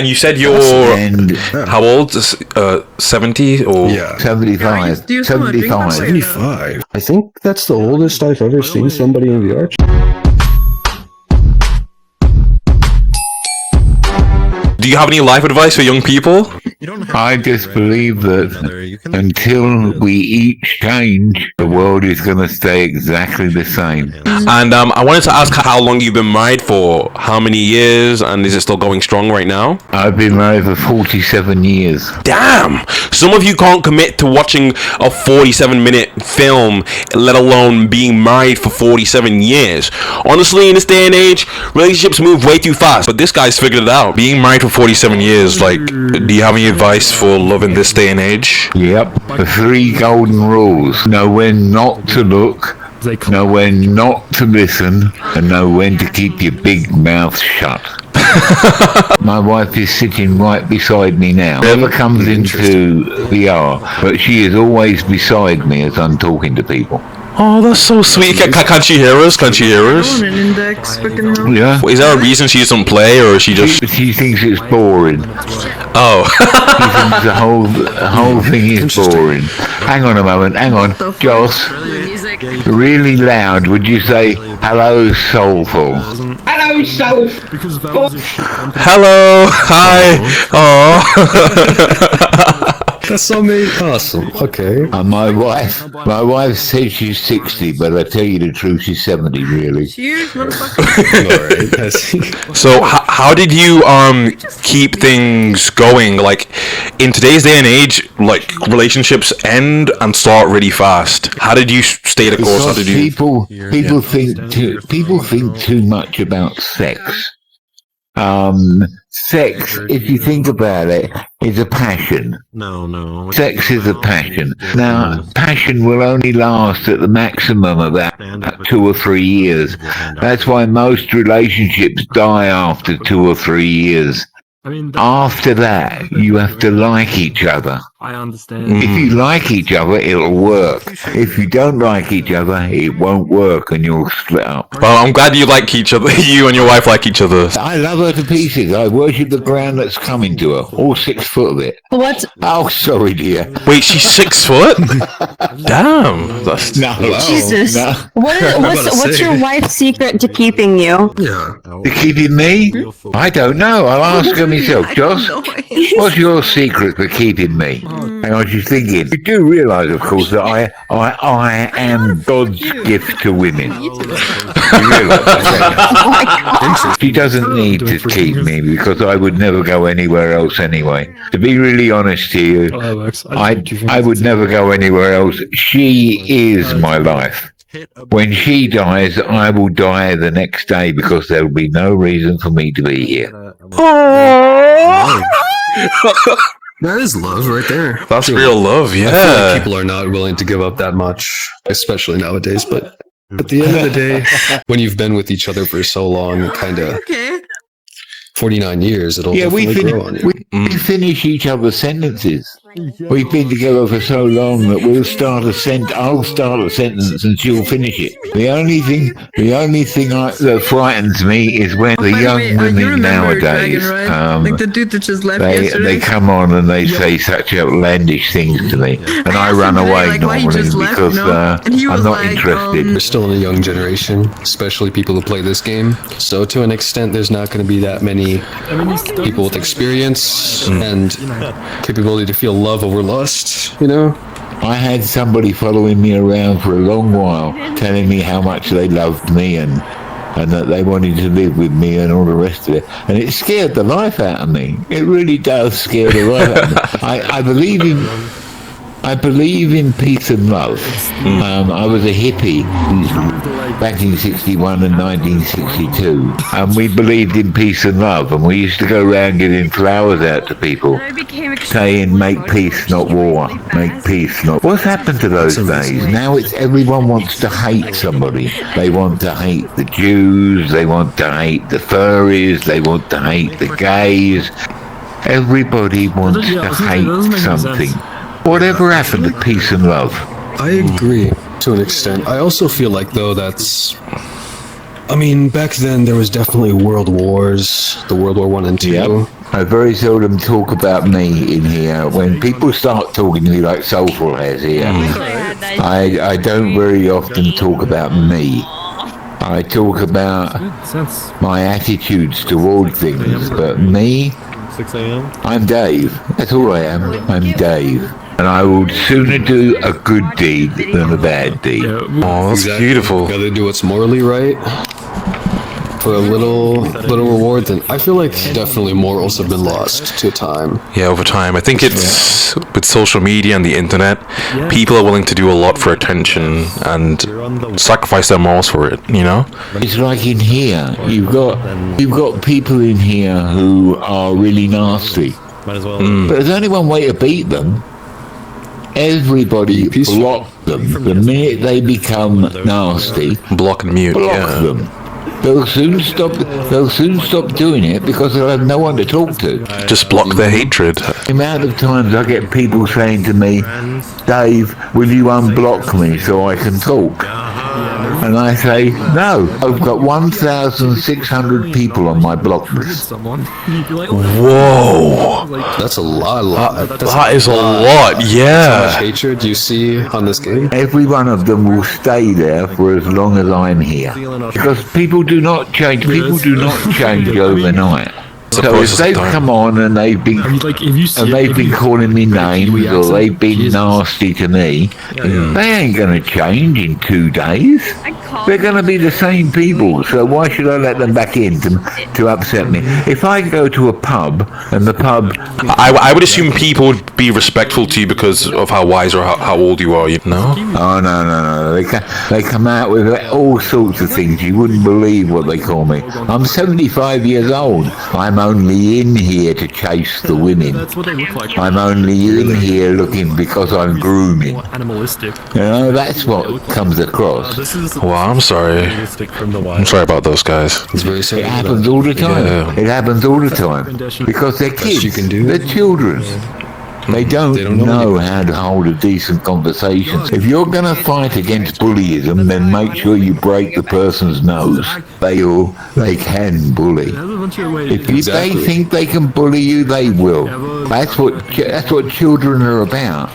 And you said you're how old? 70 or 75. 75. 75. I think that's the oldest I've ever seen somebody in VR. Do you have any life advice for young people? I just believe that until we each change, the world is going to stay exactly the same. And I wanted to ask how long you've been married for. How many years? And is it still going strong right now? I've been married for 47 years. Damn! Some of you can't commit to watching a 47-minute film, let alone being married for 47 years. Honestly, in this day and age, relationships move way too fast. But this guy's figured it out. Being married for 47 years, like, do you have any advice for love in this day and age? Yep. The 3 golden rules. Know when not to look, know when not to listen, and know when to keep your big mouth shut. My wife is sitting right beside me now. Never comes into VR, but she is always beside me as I'm talking to people. Oh, that's so sweet. Can she hear us? Can she hear us? Yeah. Is there a reason she doesn't play, or is she just... She thinks it's boring. Oh. She thinks the whole thing is boring. Hang on a moment, hang on. Joss, really loud, would you say, hello, soulful? Hello, soulful. Hello. Hi. Oh. That's so awesome. Okay. My wife says she's 60, but I tell you the truth, she's 70, really. Cheers, motherfucker. So, how did you keep things going? Like, in today's day and age, like, relationships end and start really fast. How did you stay the course? How did you... People think too much about sex. Sex, if you think about it, is a passion. No. Sex is a passion. Now, passion will only last at the maximum about 2 or 3 years. That's why most relationships die after 2 or 3 years. After that, you have to like each other. I understand. If you like each other, it'll work. If you don't like each other, it won't work and you'll split up. Well, I'm glad you like each other. You and your wife like each other. I love her to pieces. I worship the ground that's coming to her. All 6 foot of it. What? Oh, sorry, dear. Wait, she's 6 foot? Damn. That's... No. Jesus. No. What's your wife's secret to keeping you? Yeah. To keeping me? I don't know. I'll ask her myself. Joss, what's your secret for keeping me? Hang on, she's thinking. You do realise, of course, that I am God's gift to women. You realise that? She doesn't need to keep me because I would never go anywhere else anyway. To be really honest to you, I would never go anywhere else. She is my life. When she dies, I will die the next day because there will be no reason for me to be here. That is love right there. That's real love, yeah. I feel like people are not willing to give up that much, especially nowadays, but at the end of the day, when you've been with each other for so long, kind of 49 years, it'll definitely grow on you. We finish each other's sentences. We've been together for so long that I'll start a sentence and she'll finish it. The only thing that frightens me is when the young women nowadays, like the dude that just left yesterday. They come on and they say such outlandish things to me, and I run away normally because I'm not interested. We're still in a young generation, especially people who play this game. So to an extent, there's not going to be that many people with experience and capability to feel love over lust, you know? I had somebody following me around for a long while, telling me how much they loved me and that they wanted to live with me and all the rest of it. And it scared the life out of me. It really does scare the life out of me. I believe in peace and love. I was a hippie back in 61 and 1962, and we believed in peace and love, and we used to go around giving flowers out to people, saying, make peace, not war. Make peace, not... What's happened to those days? Now it's everyone wants to hate somebody. They want to hate the Jews, they want to hate the furries, they want to hate the gays. Everybody wants to hate something. Whatever happened to peace and love? I agree to an extent. I also feel like, though, I mean, back then there was definitely world wars, the World War I and II. I very seldom talk about me in here. When people start talking to me like Soulful has here, I don't very often talk about me. I talk about my attitudes toward things, but me, I'm Dave. That's all I am. I'm Dave. And I would sooner do a good deed than a bad deed. Oh, that's beautiful. Gotta do what's morally right for a little reward. Then I feel like definitely morals have been lost to time. Yeah, over time. I think it's with social media and the internet, people are willing to do a lot for attention and sacrifice their morals for it, you know? It's like in here, you've got people in here who are really nasty. But there's only one way to beat them. Everybody block them. The minute they become nasty, block and mute. Block them. They'll soon stop doing it because they'll have no one to talk to. Just block their hatred. The amount of times I get people saying to me, Dave, will you unblock me so I can talk? And I say, no, I've got 1,600 people on my block list. Whoa. That's a lot. That is a lot, yeah. How much hatred you see on this game? Every one of them will stay there for as long as I'm here. Because people do not change. People do not change overnight. So if they've come on and they've been calling me names or they've been nasty to me, they ain't going to change in 2 days. They're going to be the same people. So why should I let them back in to upset me? If I go to a pub and the pub... I would assume people would be respectful to you because of how wise or how old you are, you know? Oh, no. They come out with all sorts of things. You wouldn't believe what they call me. I'm 75 years old. I'm only in here to chase the women. I'm only in here looking because I'm grooming. You know, that's what comes across. Wow, I'm sorry. I'm sorry about those guys. It's very sad. It happens all the time. Yeah. It happens all the time. Because they're kids. They're children. They don't know how to hold a decent conversation. If you're going to fight against bullyism, then make sure you break the person's nose. They can bully. If they think they can bully you, they will. That's what children are about.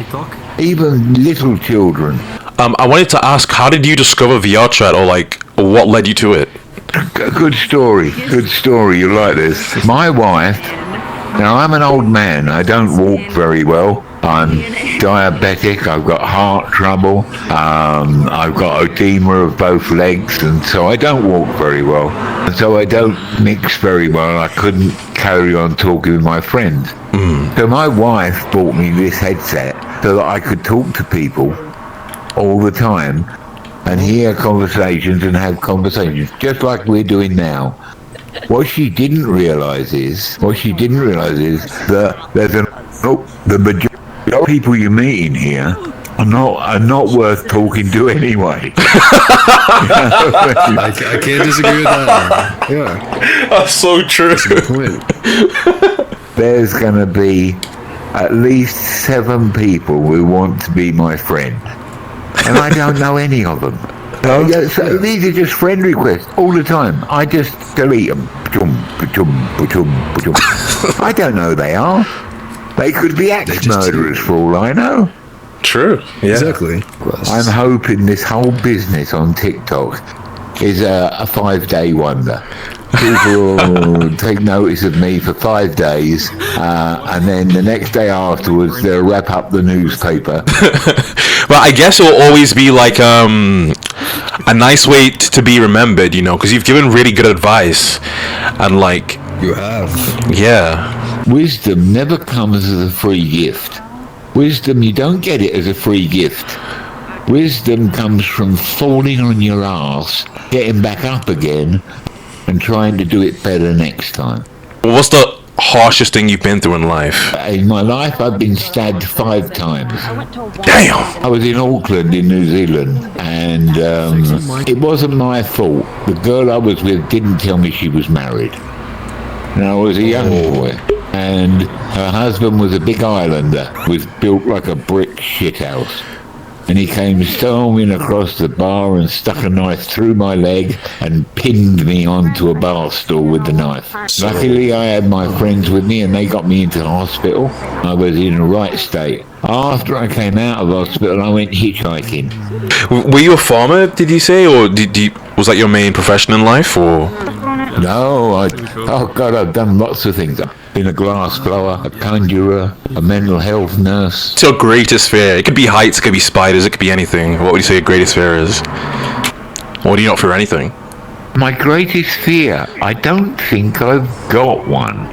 Even little children. I wanted to ask, how did you discover VRChat, or what led you to it? Good story. You like this. My wife. Now, I'm an old man. I don't walk very well. I'm diabetic. I've got heart trouble. I've got edema of both legs, and so I don't walk very well. And so I don't mix very well. I couldn't carry on talking with my friends. So my wife bought me this headset so that I could talk to people all the time and hear conversations and have conversations, just like we're doing now. What she didn't realise is that the majority of people you meet in here are not worth talking to anyway. I can't disagree with that. Yeah, That's so true. that's a good point. There's going to be at least 7 people who want to be my friend, and I don't know any of them. So these are just friend requests all the time. I just delete them. I don't know who they are. They could be axe murderers for all I know. True. Yeah. Exactly. I'm hoping this whole business on TikTok is a 5-day wonder. People will take notice of me for 5 days, and then the next day afterwards they'll wrap up the newspaper. Well, I guess it will always be a nice way to be remembered, you know, because you've given really good advice, and you have. Yeah. Wisdom never comes as a free gift. Wisdom, you don't get it as a free gift. Wisdom comes from falling on your ass, getting back up again, and trying to do it better next time. What's the harshest thing you've been through in life? In my life, I've been stabbed 5 times. Damn! I was in Auckland in New Zealand, and it wasn't my fault. The girl I was with didn't tell me she was married. And I was a young boy, and her husband was a big islander, was built like a brick shithouse. and he came storming across the bar and stuck a knife through my leg and pinned me onto a bar stool with the knife. Luckily, I had my friends with me and they got me into hospital. I was in the right state. After I came out of hospital, I went hitchhiking. Were you a farmer, did you say, or was that your main profession in life, or? No, oh God, I've done lots of things. I've been a glass blower, a conjurer, a mental health nurse. What's your greatest fear? It could be heights, it could be spiders, it could be anything. What would you say your greatest fear is? Or do you not fear anything? My greatest fear? I don't think I've got one.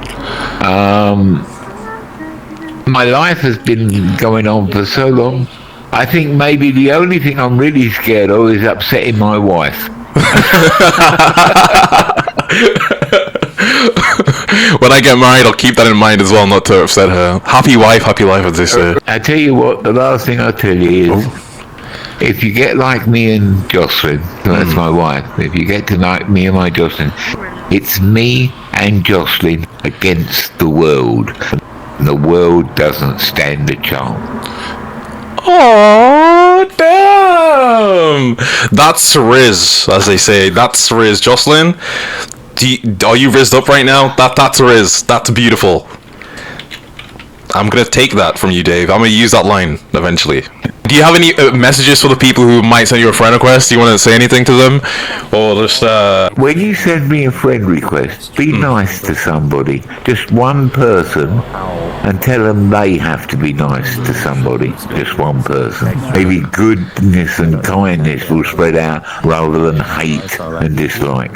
My life has been going on for so long. I think maybe the only thing I'm really scared of is upsetting my wife. When I get married, I'll keep that in mind as well, not to upset her. Happy wife, happy life, as they say. I tell you what, the last thing I'll tell you is, if you get like me and Jocelyn, that's my wife, if you get to like me and my Jocelyn, it's me and Jocelyn against the world. And the world doesn't stand a chance. Oh damn! That's Riz, as they say. That's Riz. Jocelyn, are you rizzed up right now? That's Riz. That's beautiful. I'm gonna take that from you, Dave. I'm gonna use that line eventually. Do you have any messages for the people who might send you a friend request? Do you want to say anything to them, or just? When you send me a friend request, be nice to somebody, just one person, and tell them they have to be nice to somebody, just one person. Maybe goodness and kindness will spread out rather than hate and dislike.